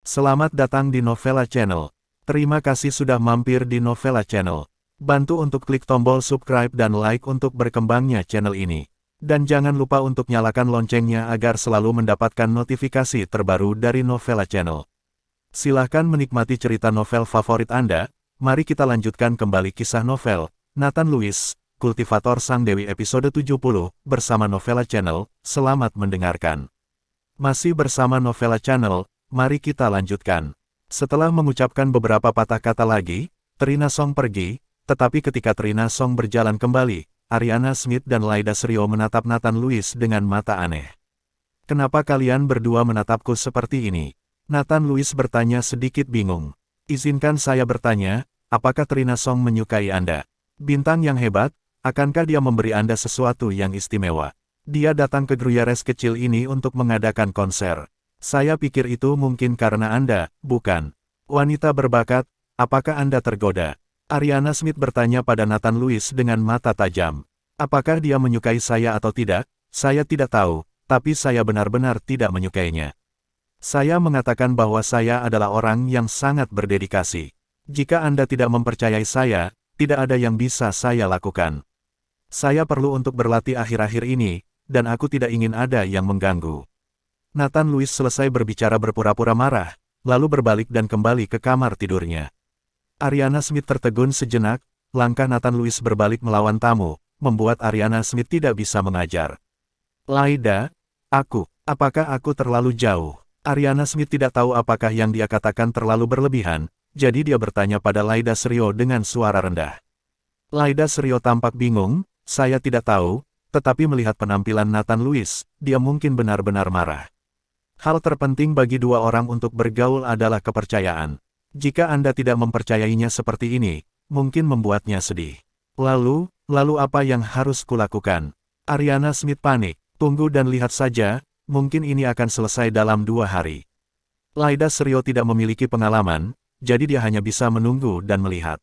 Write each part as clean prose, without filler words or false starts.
Selamat datang di Novella Channel. Terima kasih sudah mampir di Novella Channel. Bantu untuk klik tombol subscribe dan like untuk berkembangnya channel ini. Dan jangan lupa untuk nyalakan loncengnya agar selalu mendapatkan notifikasi terbaru dari Novella Channel. Silahkan menikmati cerita novel favorit Anda. Mari kita lanjutkan kembali kisah novel Nathan Lewis, Kultivator Sang Dewi episode 70, bersama Novella Channel. Selamat mendengarkan. Masih bersama Novella Channel. Mari kita lanjutkan. Setelah mengucapkan beberapa patah kata lagi, Trina Song pergi, tetapi ketika Trina Song berjalan kembali, Ariana Smith dan Laida Srio menatap Nathan Lewis dengan mata aneh. "Kenapa kalian berdua menatapku seperti ini?" Nathan Lewis bertanya sedikit bingung. "Izinkan saya bertanya, apakah Trina Song menyukai Anda? Bintang yang hebat, akankah dia memberi Anda sesuatu yang istimewa? Dia datang ke Gruyères kecil ini untuk mengadakan konser. Saya pikir itu mungkin karena Anda, bukan? Wanita berbakat, apakah Anda tergoda?" Ariana Smith bertanya pada Nathan Lewis dengan mata tajam. "Apakah dia menyukai saya atau tidak? Saya tidak tahu, tapi saya benar-benar tidak menyukainya. Saya mengatakan bahwa saya adalah orang yang sangat berdedikasi. Jika Anda tidak mempercayai saya, tidak ada yang bisa saya lakukan. Saya perlu untuk berlatih akhir-akhir ini, dan aku tidak ingin ada yang mengganggu." Nathan Lewis selesai berbicara berpura-pura marah, lalu berbalik dan kembali ke kamar tidurnya. Ariana Smith tertegun sejenak, langkah Nathan Lewis berbalik melawan tamu, membuat Ariana Smith tidak bisa mengajar. "Laida, apakah aku terlalu jauh?" Ariana Smith tidak tahu apakah yang dia katakan terlalu berlebihan, jadi dia bertanya pada Laida Srio dengan suara rendah. Laida Srio tampak bingung, "Saya tidak tahu," tetapi melihat penampilan Nathan Lewis, dia mungkin benar-benar marah. Hal terpenting bagi dua orang untuk bergaul adalah kepercayaan. Jika Anda tidak mempercayainya seperti ini, mungkin membuatnya sedih. Lalu apa yang harus kulakukan?" Ariana Smith panik. "Tunggu dan lihat saja, mungkin ini akan selesai dalam 2 hari. Laida Srio tidak memiliki pengalaman, jadi dia hanya bisa menunggu dan melihat.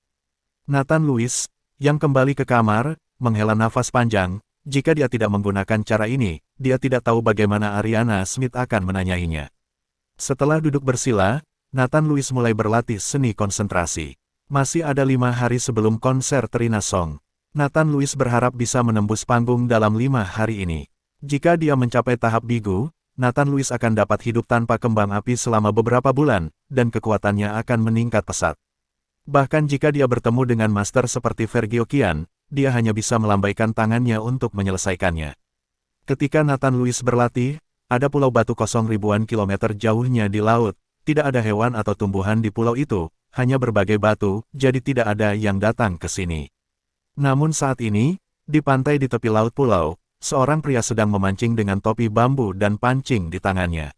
Nathan Lewis, yang kembali ke kamar, menghela nafas panjang. Jika dia tidak menggunakan cara ini, dia tidak tahu bagaimana Ariana Smith akan menanyainya. Setelah duduk bersila, Nathan Lewis mulai berlatih seni konsentrasi. Masih ada 5 hari sebelum konser Trina Song. Nathan Lewis berharap bisa menembus panggung dalam 5 hari ini. Jika dia mencapai tahap bigu, Nathan Lewis akan dapat hidup tanpa kembang api selama beberapa bulan, dan kekuatannya akan meningkat pesat. Bahkan jika dia bertemu dengan master seperti Vergil Qian, dia hanya bisa melambaikan tangannya untuk menyelesaikannya. Ketika Nathan Lewis berlatih, ada pulau batu kosong ribuan kilometer jauhnya di laut, tidak ada hewan atau tumbuhan di pulau itu, hanya berbagai batu, jadi tidak ada yang datang ke sini. Namun saat ini, di pantai di tepi laut pulau, seorang pria sedang memancing dengan topi bambu dan pancing di tangannya.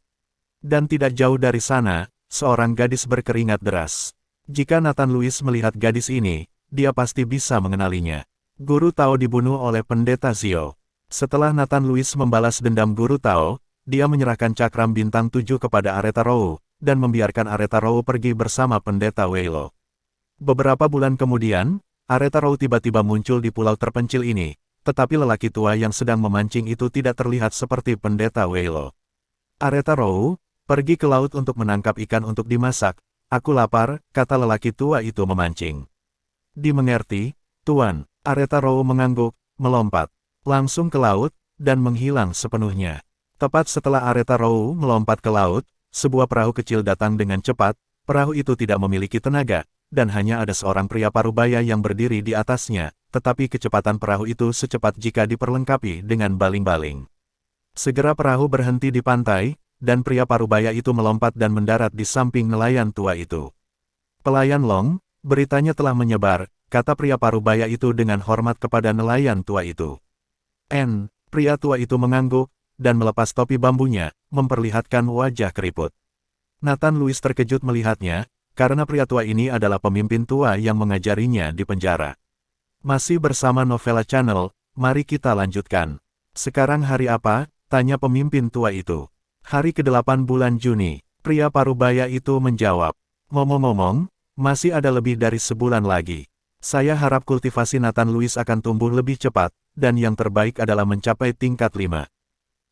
Dan tidak jauh dari sana, seorang gadis berkeringat deras. Jika Nathan Lewis melihat gadis ini, dia pasti bisa mengenalinya. Guru Tao dibunuh oleh Pendeta Zio. Setelah Nathan Lewis membalas dendam Guru Tao, dia menyerahkan cakram bintang 7 kepada Aretha Rowe, dan membiarkan Aretha Rowe pergi bersama Pendeta Weilo. Beberapa bulan kemudian, Aretha Rowe tiba-tiba muncul di pulau terpencil ini, tetapi lelaki tua yang sedang memancing itu tidak terlihat seperti Pendeta Weilo. "Aretha Rowe, pergi ke laut untuk menangkap ikan untuk dimasak. Aku lapar," kata lelaki tua itu memancing. "Dimengerti, Tuan." Aretha Rowe mengangguk, melompat langsung ke laut, dan menghilang sepenuhnya. Tepat setelah Aretha Rowe melompat ke laut, sebuah perahu kecil datang dengan cepat. Perahu itu tidak memiliki tenaga, dan hanya ada seorang pria parubaya yang berdiri di atasnya, tetapi kecepatan perahu itu secepat jika diperlengkapi dengan baling-baling. Segera perahu berhenti di pantai, dan pria parubaya itu melompat dan mendarat di samping nelayan tua itu. "Pelayan Long, beritanya telah menyebar," kata pria parubaya itu dengan hormat kepada nelayan tua itu. Pria tua itu mengangguk, dan melepas topi bambunya, memperlihatkan wajah keriput. Nathan Lewis terkejut melihatnya, karena pria tua ini adalah pemimpin tua yang mengajarinya di penjara. Masih bersama Novella Channel, mari kita lanjutkan. "Sekarang hari apa?" tanya pemimpin tua itu. "Hari ke-8 bulan Juni," pria parubaya itu menjawab. "Ngomong-ngomong, masih ada lebih dari sebulan lagi. Saya harap kultivasi Nathan Louis akan tumbuh lebih cepat, dan yang terbaik adalah mencapai tingkat 5.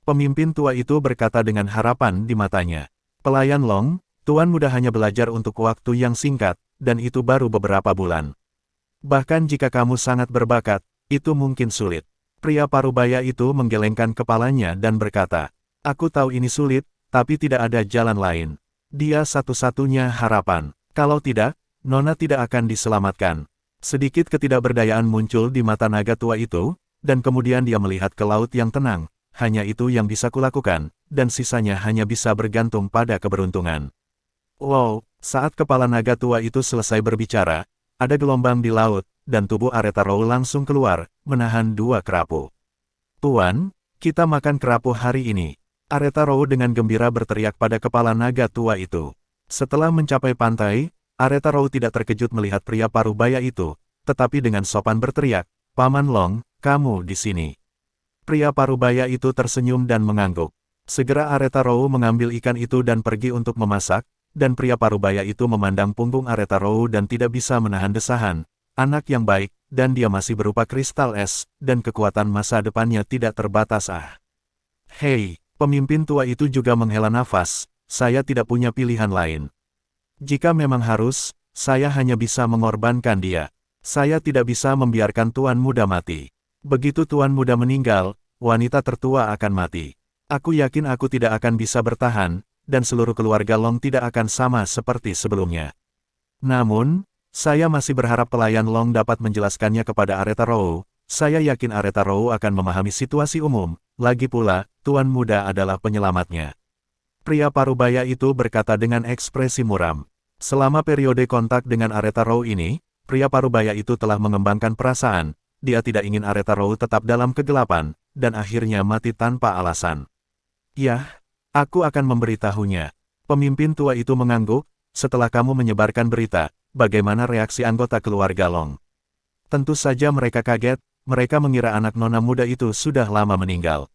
Pemimpin tua itu berkata dengan harapan di matanya. Pelayan Long, Tuan Muda hanya belajar untuk waktu yang singkat, dan itu baru beberapa bulan. Bahkan jika kamu sangat berbakat, itu mungkin sulit. Pria parubaya itu menggelengkan kepalanya dan berkata, aku tahu ini sulit, tapi tidak ada jalan lain. Dia satu-satunya harapan. Kalau tidak, Nona tidak akan diselamatkan. Sedikit ketidakberdayaan muncul di mata naga tua itu, dan kemudian dia melihat ke laut yang tenang. Hanya itu yang bisa kulakukan, dan sisanya hanya bisa bergantung pada keberuntungan. Wow, saat kepala naga tua itu selesai berbicara, ada gelombang di laut, dan tubuh Aretaro langsung keluar, menahan 2 kerapu. Tuan, kita makan kerapu hari ini. Aretaro dengan gembira berteriak pada kepala naga tua itu. Setelah mencapai pantai, Aretaro tidak terkejut melihat pria parubaya itu, tetapi dengan sopan berteriak, Paman Long, kamu di sini. Pria parubaya itu tersenyum dan mengangguk. Segera Aretaro mengambil ikan itu dan pergi untuk memasak, dan pria parubaya itu memandang punggung Aretaro dan tidak bisa menahan desahan. Anak yang baik, dan dia masih berupa kristal es, dan kekuatan masa depannya tidak terbatas. Hei, pemimpin tua itu juga menghela nafas, saya tidak punya pilihan lain. Jika memang harus, saya hanya bisa mengorbankan dia. Saya tidak bisa membiarkan Tuan Muda mati. Begitu Tuan Muda meninggal, wanita tertua akan mati. Aku yakin aku tidak akan bisa bertahan, dan seluruh keluarga Long tidak akan sama seperti sebelumnya. Namun, saya masih berharap pelayan Long dapat menjelaskannya kepada Aretaro. Saya yakin Aretaro akan memahami situasi umum, lagi pula, Tuan Muda adalah penyelamatnya. Pria parubaya itu berkata dengan ekspresi muram. Selama periode kontak dengan Aretaro ini, pria parubaya itu telah mengembangkan perasaan, dia tidak ingin Aretaro tetap dalam kegelapan, dan akhirnya mati tanpa alasan. Yah, aku akan memberitahunya. Pemimpin tua itu mengangguk, setelah kamu menyebarkan berita, bagaimana reaksi anggota keluarga Long? Tentu saja mereka kaget, mereka mengira anak nona muda itu sudah lama meninggal.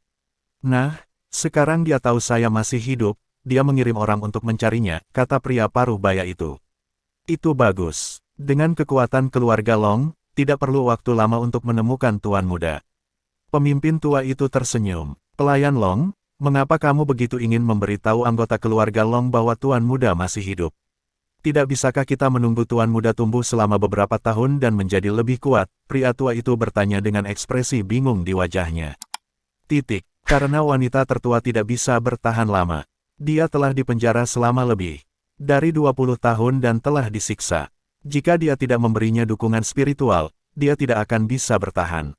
Nah, sekarang dia tahu saya masih hidup, dia mengirim orang untuk mencarinya, kata pria parubaya itu. Itu bagus. Dengan kekuatan keluarga Long, tidak perlu waktu lama untuk menemukan Tuan Muda. Pemimpin tua itu tersenyum. Pelayan Long, mengapa kamu begitu ingin memberitahu anggota keluarga Long bahwa Tuan Muda masih hidup? Tidak bisakah kita menunggu Tuan Muda tumbuh selama beberapa tahun dan menjadi lebih kuat? Pria tua itu bertanya dengan ekspresi bingung di wajahnya. Karena wanita tertua tidak bisa bertahan lama. Dia telah dipenjara selama lebih dari 20 tahun dan telah disiksa. Jika dia tidak memberinya dukungan spiritual, dia tidak akan bisa bertahan.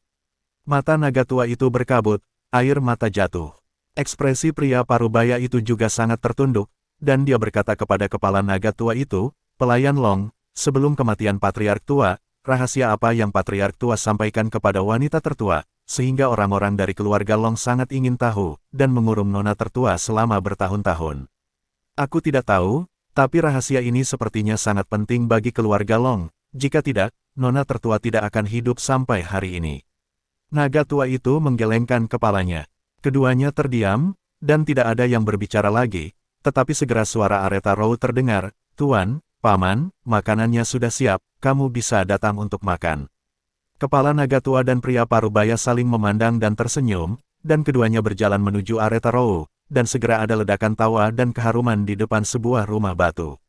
Mata naga tua itu berkabut, air mata jatuh. Ekspresi pria parubaya itu juga sangat tertunduk, dan dia berkata kepada kepala naga tua itu, pelayan Long, sebelum kematian patriark tua, rahasia apa yang patriark tua sampaikan kepada wanita tertua? Sehingga orang-orang dari keluarga Long sangat ingin tahu, dan mengurung nona tertua selama bertahun-tahun. Aku tidak tahu, tapi rahasia ini sepertinya sangat penting bagi keluarga Long. Jika tidak, nona tertua tidak akan hidup sampai hari ini. Naga tua itu menggelengkan kepalanya. Keduanya terdiam, dan tidak ada yang berbicara lagi, tetapi segera suara Aretaro terdengar, Tuan, Paman, makanannya sudah siap, kamu bisa datang untuk makan. Kepala naga tua dan pria parubaya saling memandang dan tersenyum, dan keduanya berjalan menuju Aretaro, dan segera ada ledakan tawa dan keharuman di depan sebuah rumah batu.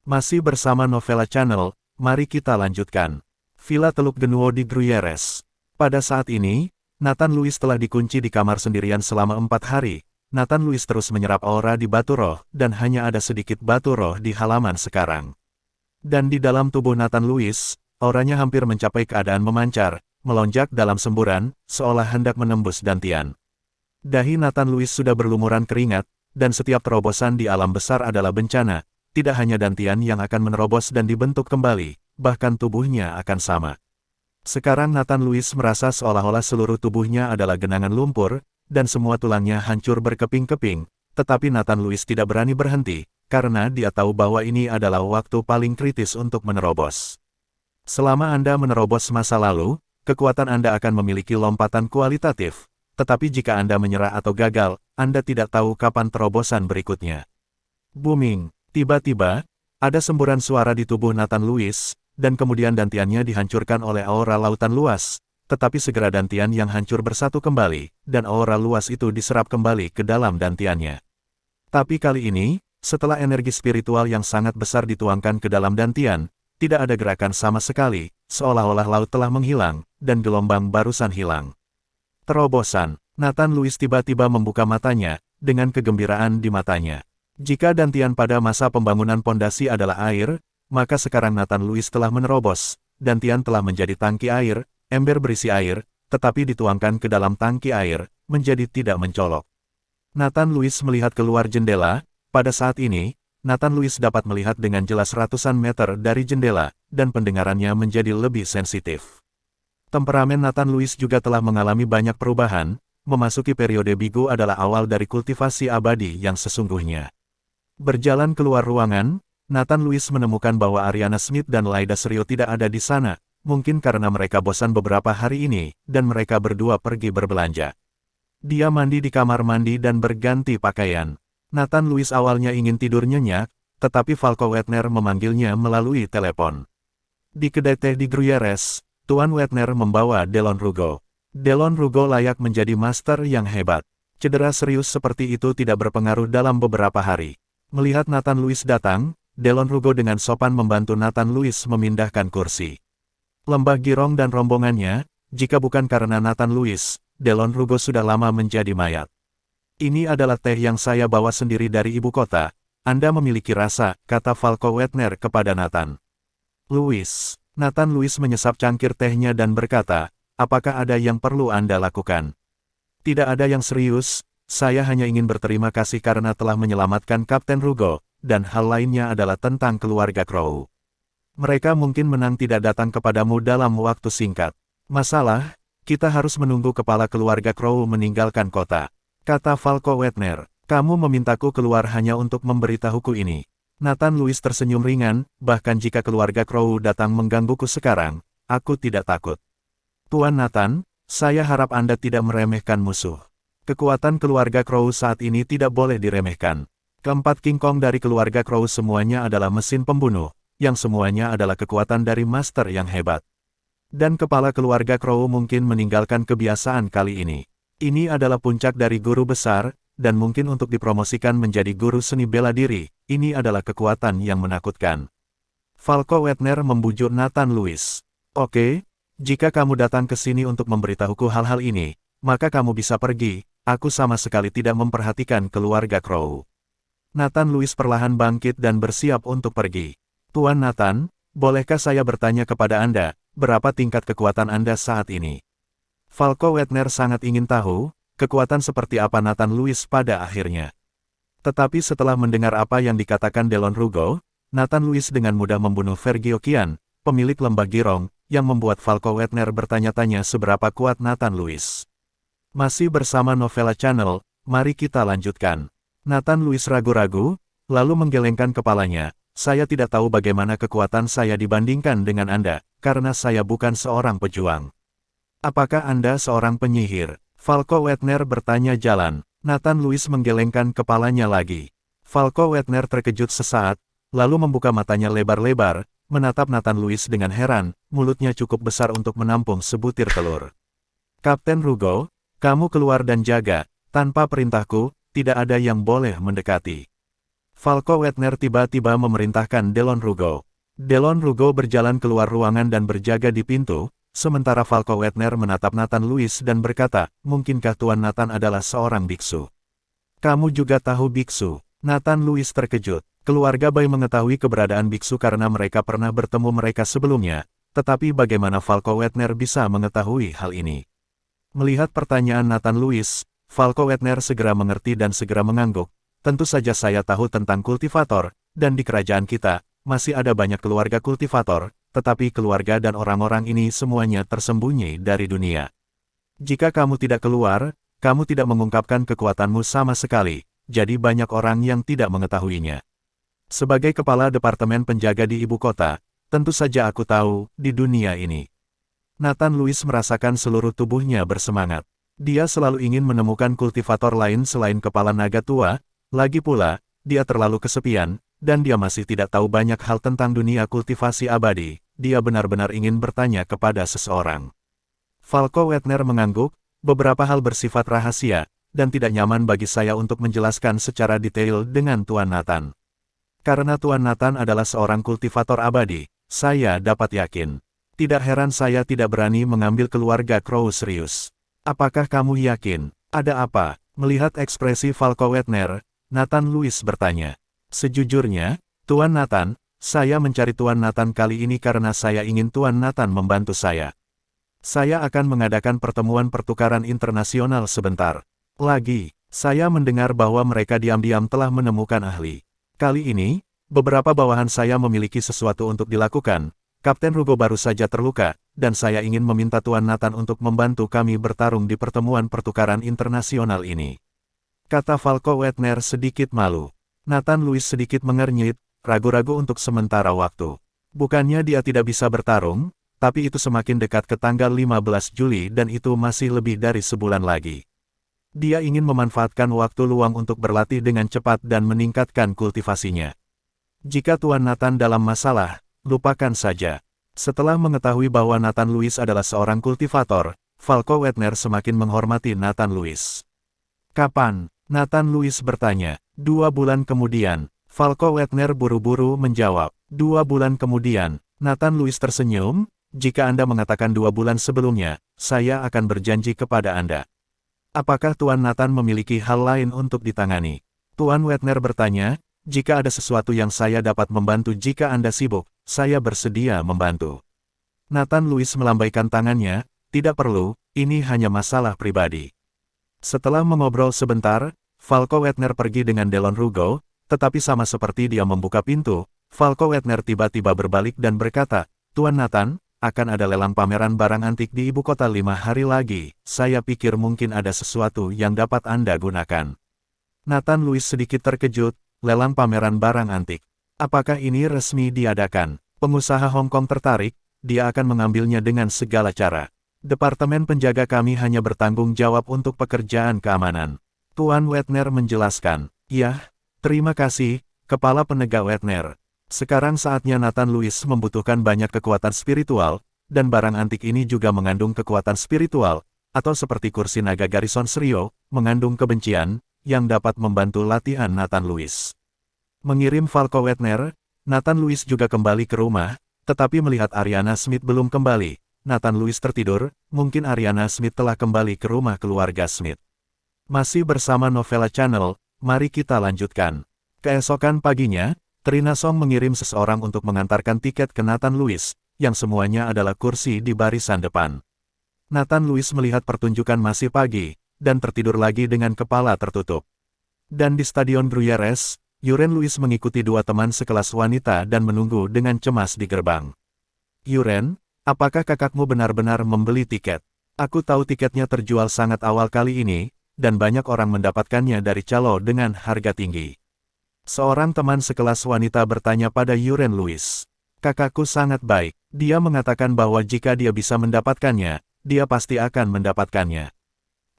Masih bersama Novella Channel, mari kita lanjutkan. Villa Teluk Genuo di Gruyères. Pada saat ini, Nathan Louis telah dikunci di kamar sendirian selama 4 hari. Nathan Louis terus menyerap aura di batu roh, dan hanya ada sedikit batu roh di halaman sekarang. Dan di dalam tubuh Nathan Louis, auranya hampir mencapai keadaan memancar, melonjak dalam semburan, seolah hendak menembus dantian. Dahi Nathan Louis sudah berlumuran keringat, dan setiap terobosan di alam besar adalah bencana, tidak hanya dantian yang akan menerobos dan dibentuk kembali, bahkan tubuhnya akan sama. Sekarang Nathan Louis merasa seolah-olah seluruh tubuhnya adalah genangan lumpur, dan semua tulangnya hancur berkeping-keping, tetapi Nathan Louis tidak berani berhenti, karena dia tahu bahwa ini adalah waktu paling kritis untuk menerobos. Selama Anda menerobos masa lalu, kekuatan Anda akan memiliki lompatan kualitatif, tetapi jika Anda menyerah atau gagal, Anda tidak tahu kapan terobosan berikutnya. Booming, tiba-tiba, ada semburan suara di tubuh Nathan Louis, dan kemudian dantiannya dihancurkan oleh aura lautan luas, tetapi segera dantian yang hancur bersatu kembali, dan aura luas itu diserap kembali ke dalam dantiannya. Tapi kali ini, setelah energi spiritual yang sangat besar dituangkan ke dalam dantian, tidak ada gerakan sama sekali, seolah-olah laut telah menghilang, dan gelombang barusan hilang. Terobosan, Nathan Louis tiba-tiba membuka matanya, dengan kegembiraan di matanya. Jika dantian pada masa pembangunan pondasi adalah air, maka sekarang Nathan Louis telah menerobos, dantian telah menjadi tangki air, ember berisi air, tetapi dituangkan ke dalam tangki air, menjadi tidak mencolok. Nathan Louis melihat keluar jendela, pada saat ini, Nathan Louis dapat melihat dengan jelas ratusan meter dari jendela, dan pendengarannya menjadi lebih sensitif. Temperamen Nathan Louis juga telah mengalami banyak perubahan, memasuki periode bigu adalah awal dari kultivasi abadi yang sesungguhnya. Berjalan keluar ruangan, Nathan Louis menemukan bahwa Ariana Smith dan Laida Serio tidak ada di sana, mungkin karena mereka bosan beberapa hari ini, dan mereka berdua pergi berbelanja. Dia mandi di kamar mandi dan berganti pakaian. Nathan Louis awalnya ingin tidur nyenyak, tetapi Falco Wettner memanggilnya melalui telepon. Di kedai teh di Gruyères, Tuan Wettner membawa Delon Rugo. Delon Rugo layak menjadi master yang hebat. Cedera serius seperti itu tidak berpengaruh dalam beberapa hari. Melihat Nathan Louis datang, Delon Rugo dengan sopan membantu Nathan Louis memindahkan kursi. Lembah Girong dan rombongannya, jika bukan karena Nathan Louis, Delon Rugo sudah lama menjadi mayat. Ini adalah teh yang saya bawa sendiri dari ibu kota. Anda memiliki rasa, kata Falco Wettner kepada Nathan Louis. Nathan Louis menyesap cangkir tehnya dan berkata, apakah ada yang perlu Anda lakukan? Tidak ada yang serius, saya hanya ingin berterima kasih karena telah menyelamatkan Kapten Rugo, dan hal lainnya adalah tentang keluarga Crow. Mereka mungkin menang tidak datang kepadamu dalam waktu singkat. Masalah, kita harus menunggu kepala keluarga Crow meninggalkan kota. Kata Falco Wettner, kamu memintaku keluar hanya untuk memberitahuku ini. Nathan Louis tersenyum ringan, bahkan jika keluarga Crow datang menggangguku sekarang, aku tidak takut. Tuan Nathan, saya harap Anda tidak meremehkan musuh. Kekuatan keluarga Crow saat ini tidak boleh diremehkan. Keempat King Kong dari keluarga Crow semuanya adalah mesin pembunuh, yang semuanya adalah kekuatan dari master yang hebat. Dan kepala keluarga Crow mungkin meninggalkan kebiasaan kali ini. Ini adalah puncak dari guru besar, dan mungkin untuk dipromosikan menjadi guru seni bela diri, ini adalah kekuatan yang menakutkan. Falco Wettner membujuk Nathan Louis. Oke, jika kamu datang ke sini untuk memberitahuku hal-hal ini, maka kamu bisa pergi, aku sama sekali tidak memperhatikan keluarga Crow. Nathan Louis perlahan bangkit dan bersiap untuk pergi. Tuan Nathan, bolehkah saya bertanya kepada Anda, berapa tingkat kekuatan Anda saat ini? Falco Wettner sangat ingin tahu, kekuatan seperti apa Nathan Louis pada akhirnya. Tetapi setelah mendengar apa yang dikatakan Delon Rugo, Nathan Louis dengan mudah membunuh Vergio Qian, pemilik lembah Girong, yang membuat Falco Wettner bertanya-tanya seberapa kuat Nathan Louis. Masih bersama Novella Channel, mari kita lanjutkan. Nathan Louis ragu-ragu, lalu menggelengkan kepalanya. Saya tidak tahu bagaimana kekuatan saya dibandingkan dengan Anda, karena saya bukan seorang pejuang. Apakah Anda seorang penyihir? Falco Wettner bertanya jalan. Nathan Louis menggelengkan kepalanya lagi. Falco Wettner terkejut sesaat, lalu membuka matanya lebar-lebar, menatap Nathan Louis dengan heran, mulutnya cukup besar untuk menampung sebutir telur. Kapten Rugo, kamu keluar dan jaga, tanpa perintahku, tidak ada yang boleh mendekati. Falco Wettner tiba-tiba memerintahkan Delon Rugo. Delon Rugo berjalan keluar ruangan dan berjaga di pintu, sementara Falco Wettner menatap Nathan Louis dan berkata, mungkinkah Tuan Nathan adalah seorang biksu? Kamu juga tahu biksu? Nathan Louis terkejut. Keluarga Bai mengetahui keberadaan biksu karena mereka pernah bertemu mereka sebelumnya, tetapi bagaimana Falco Wettner bisa mengetahui hal ini? Melihat pertanyaan Nathan Louis, Falco Wettner segera mengerti dan segera mengangguk. Tentu saja saya tahu tentang kultivator, dan di kerajaan kita, masih ada banyak keluarga kultivator, tetapi keluarga dan orang-orang ini semuanya tersembunyi dari dunia. Jika kamu tidak keluar, kamu tidak mengungkapkan kekuatanmu sama sekali, jadi banyak orang yang tidak mengetahuinya. Sebagai kepala departemen penjaga di ibu kota, tentu saja aku tahu, di dunia ini. Nathan Louis merasakan seluruh tubuhnya bersemangat. Dia selalu ingin menemukan kultivator lain selain kepala naga tua. Lagi pula, dia terlalu kesepian, dan dia masih tidak tahu banyak hal tentang dunia kultivasi abadi, dia benar-benar ingin bertanya kepada seseorang. Falco Wettner mengangguk, beberapa hal bersifat rahasia, dan tidak nyaman bagi saya untuk menjelaskan secara detail dengan Tuan Nathan. Karena Tuan Nathan adalah seorang kultivator abadi, saya dapat yakin. Tidak heran saya tidak berani mengambil keluarga Crow serius. Apakah kamu yakin? Ada apa? Melihat ekspresi Falco Wettner, Nathan Lewis bertanya. Sejujurnya, Tuan Nathan, saya mencari Tuan Nathan kali ini karena saya ingin Tuan Nathan membantu saya. Saya akan mengadakan pertemuan pertukaran internasional sebentar lagi. Saya mendengar bahwa mereka diam-diam telah menemukan ahli. Kali ini, beberapa bawahan saya memiliki sesuatu untuk dilakukan. Kapten Rugo baru saja terluka, dan saya ingin meminta Tuan Nathan untuk membantu kami bertarung di pertemuan pertukaran internasional ini. Kata Falco Wettner sedikit malu. Nathan Lewis sedikit mengernyit, ragu-ragu untuk sementara waktu. Bukannya dia tidak bisa bertarung, tapi itu semakin dekat ke tanggal 15 Juli dan itu masih lebih dari sebulan lagi. Dia ingin memanfaatkan waktu luang untuk berlatih dengan cepat dan meningkatkan kultivasinya. Jika Tuan Nathan dalam masalah, lupakan saja. Setelah mengetahui bahwa Nathan Lewis adalah seorang kultivator, Falco Wettner semakin menghormati Nathan Lewis. Kapan? Nathan Lewis bertanya. 2 bulan kemudian. Falco Wettner buru-buru menjawab. 2 bulan kemudian. Nathan Lewis tersenyum. Jika Anda mengatakan 2 bulan sebelumnya, saya akan berjanji kepada Anda. Apakah Tuan Nathan memiliki hal lain untuk ditangani? Tuan Wettner bertanya. Jika ada sesuatu yang saya dapat membantu jika Anda sibuk, saya bersedia membantu. Nathan Lewis melambaikan tangannya, tidak perlu, ini hanya masalah pribadi. Setelah mengobrol sebentar, Falco Wettner pergi dengan Delon Rugo, tetapi sama seperti dia membuka pintu, Falco Wettner tiba-tiba berbalik dan berkata, Tuan Nathan, akan ada lelang pameran barang antik di ibu kota 5 hari lagi, saya pikir mungkin ada sesuatu yang dapat Anda gunakan. Nathan Lewis sedikit terkejut, lelang pameran barang antik. Apakah ini resmi diadakan? Pengusaha Hong Kong tertarik, dia akan mengambilnya dengan segala cara. Departemen penjaga kami hanya bertanggung jawab untuk pekerjaan keamanan. Tuan Wettner menjelaskan. Yah, terima kasih, Kepala Penegak Wettner. Sekarang saatnya Nathan Lewis membutuhkan banyak kekuatan spiritual, dan barang antik ini juga mengandung kekuatan spiritual, atau seperti kursi naga Garrison Serio, mengandung kebencian, yang dapat membantu latihan Nathan Lewis. Mengirim Falco Wettner, Nathan Lewis juga kembali ke rumah, tetapi melihat Ariana Smith belum kembali, Nathan Lewis tertidur, mungkin Ariana Smith telah kembali ke rumah keluarga Smith. Masih bersama Novella Channel, mari kita lanjutkan. Keesokan paginya, Trina Song mengirim seseorang untuk mengantarkan tiket ke Nathan Lewis, yang semuanya adalah kursi di barisan depan. Nathan Lewis melihat pertunjukan masih pagi, dan tertidur lagi dengan kepala tertutup. Dan di Stadion Gruyères, Yuren Lewis mengikuti 2 teman sekelas wanita dan menunggu dengan cemas di gerbang. Yuren, apakah kakakmu benar-benar membeli tiket? Aku tahu tiketnya terjual sangat awal kali ini, dan banyak orang mendapatkannya dari calo dengan harga tinggi. Seorang teman sekelas wanita bertanya pada Yuren Lewis. Kakakku sangat baik, dia mengatakan bahwa jika dia bisa mendapatkannya, dia pasti akan mendapatkannya.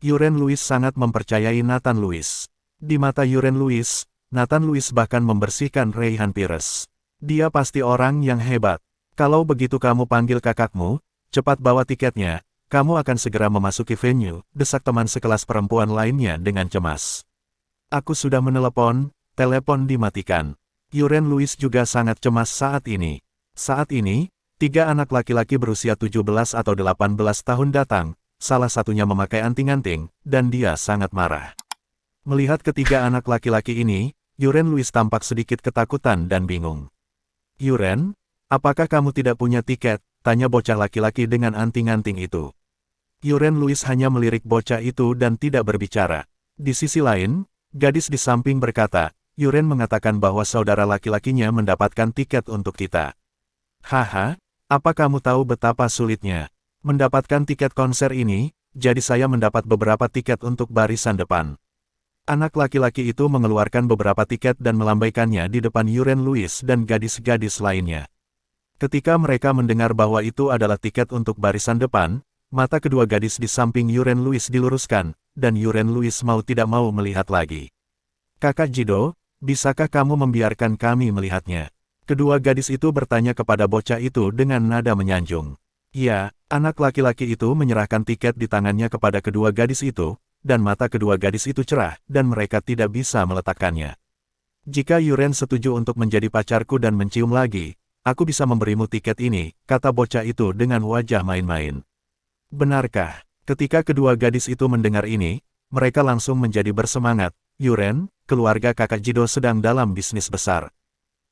Yuren Lewis sangat mempercayai Nathan Lewis. Di mata Yuren Lewis, Nathan Lewis bahkan membersihkan Reyhan Pires. Dia pasti orang yang hebat. Kalau begitu kamu panggil kakakmu, cepat bawa tiketnya, kamu akan segera memasuki venue, desak teman sekelas perempuan lainnya dengan cemas. Aku sudah menelepon, telepon dimatikan. Yuren Lewis juga sangat cemas saat ini. Saat ini, 3 anak laki-laki berusia 17 atau 18 tahun datang, salah satunya memakai anting-anting, dan dia sangat marah. Melihat ketiga anak laki-laki ini, Yuren Lewis tampak sedikit ketakutan dan bingung. Yuren, apakah kamu tidak punya tiket? Tanya bocah laki-laki dengan anting-anting itu. Yuren Lewis hanya melirik bocah itu dan tidak berbicara. Di sisi lain, gadis di samping berkata, Yuren mengatakan bahwa saudara laki-lakinya mendapatkan tiket untuk kita. Haha, apa kamu tahu betapa sulitnya mendapatkan tiket konser ini? Jadi saya mendapat beberapa tiket untuk barisan depan. Anak laki-laki itu mengeluarkan beberapa tiket dan melambaikannya di depan Yuren Lewis dan gadis-gadis lainnya. Ketika mereka mendengar bahwa itu adalah tiket untuk barisan depan, mata kedua gadis di samping Yuren Lewis diluruskan, dan Yuren Lewis mau tidak mau melihat lagi. Kakak Jido, bisakah kamu membiarkan kami melihatnya? Kedua gadis itu bertanya kepada bocah itu dengan nada menyanjung. Ya, anak laki-laki itu menyerahkan tiket di tangannya kepada kedua gadis itu, dan mata kedua gadis itu cerah, dan mereka tidak bisa meletakkannya. Jika Yuren setuju untuk menjadi pacarku dan mencium lagi, aku bisa memberimu tiket ini, kata bocah itu dengan wajah main-main. Benarkah? Ketika kedua gadis itu mendengar ini, mereka langsung menjadi bersemangat. Yuren, keluarga kakak Jido sedang dalam bisnis besar.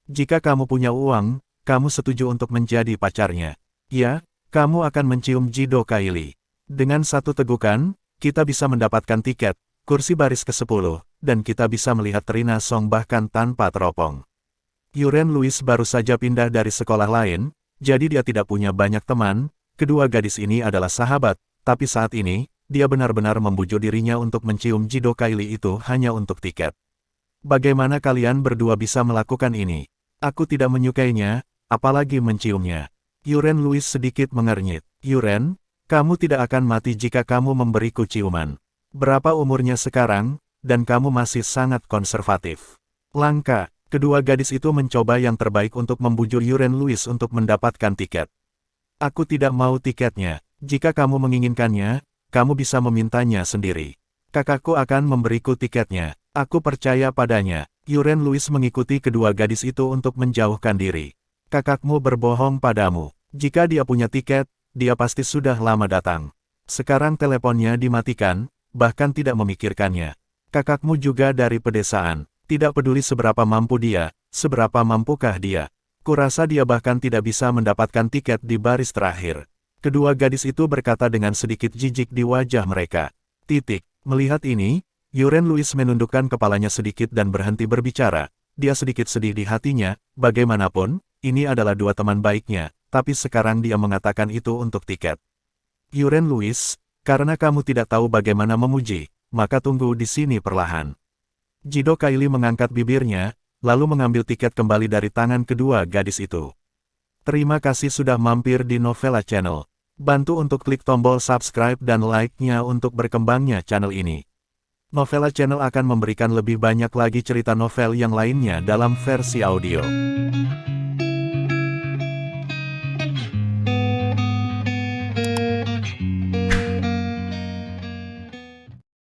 Jika kamu punya uang, kamu setuju untuk menjadi pacarnya. Ya, kamu akan mencium Jido Kaili. Dengan satu tegukan, kita bisa mendapatkan tiket, kursi baris ke-10, dan kita bisa melihat Trina Song bahkan tanpa teropong. Yuren Louis baru saja pindah dari sekolah lain, jadi dia tidak punya banyak teman. Kedua gadis ini adalah sahabat, tapi saat ini, dia benar-benar membujuk dirinya untuk mencium Jido Kaili itu hanya untuk tiket. Bagaimana kalian berdua bisa melakukan ini? Aku tidak menyukainya, apalagi menciumnya. Yuren Louis sedikit mengernyit. Yuren, kamu tidak akan mati jika kamu memberiku ciuman. Berapa umurnya sekarang, dan kamu masih sangat konservatif. Langka, kedua gadis itu mencoba yang terbaik untuk membujuk Yuren Louis untuk mendapatkan tiket. Aku tidak mau tiketnya. Jika kamu menginginkannya, kamu bisa memintanya sendiri. Kakakku akan memberiku tiketnya. Aku percaya padanya. Yuren Louis mengikuti kedua gadis itu untuk menjauhkan diri. Kakakmu berbohong padamu. Jika dia punya tiket, dia pasti sudah lama datang. Sekarang teleponnya dimatikan, bahkan tidak memikirkannya. Kakakmu juga dari pedesaan. Tidak peduli seberapa mampu dia, seberapa mampukah dia. Kurasa dia bahkan tidak bisa mendapatkan tiket di baris terakhir. Kedua gadis itu berkata dengan sedikit jijik di wajah mereka. Melihat ini, Yuren Louis menundukkan kepalanya sedikit dan berhenti berbicara. Dia sedikit sedih di hatinya, bagaimanapun, ini adalah dua teman baiknya, tapi sekarang dia mengatakan itu untuk tiket. Yuren Louis, karena kamu tidak tahu bagaimana memuji, maka tunggu di sini perlahan. Jido Kaili mengangkat bibirnya, lalu mengambil tiket kembali dari tangan kedua gadis itu. Terima kasih sudah mampir di Novela Channel. Bantu untuk klik tombol subscribe dan like-nya untuk berkembangnya channel ini. Novela Channel akan memberikan lebih banyak lagi cerita novel yang lainnya dalam versi audio.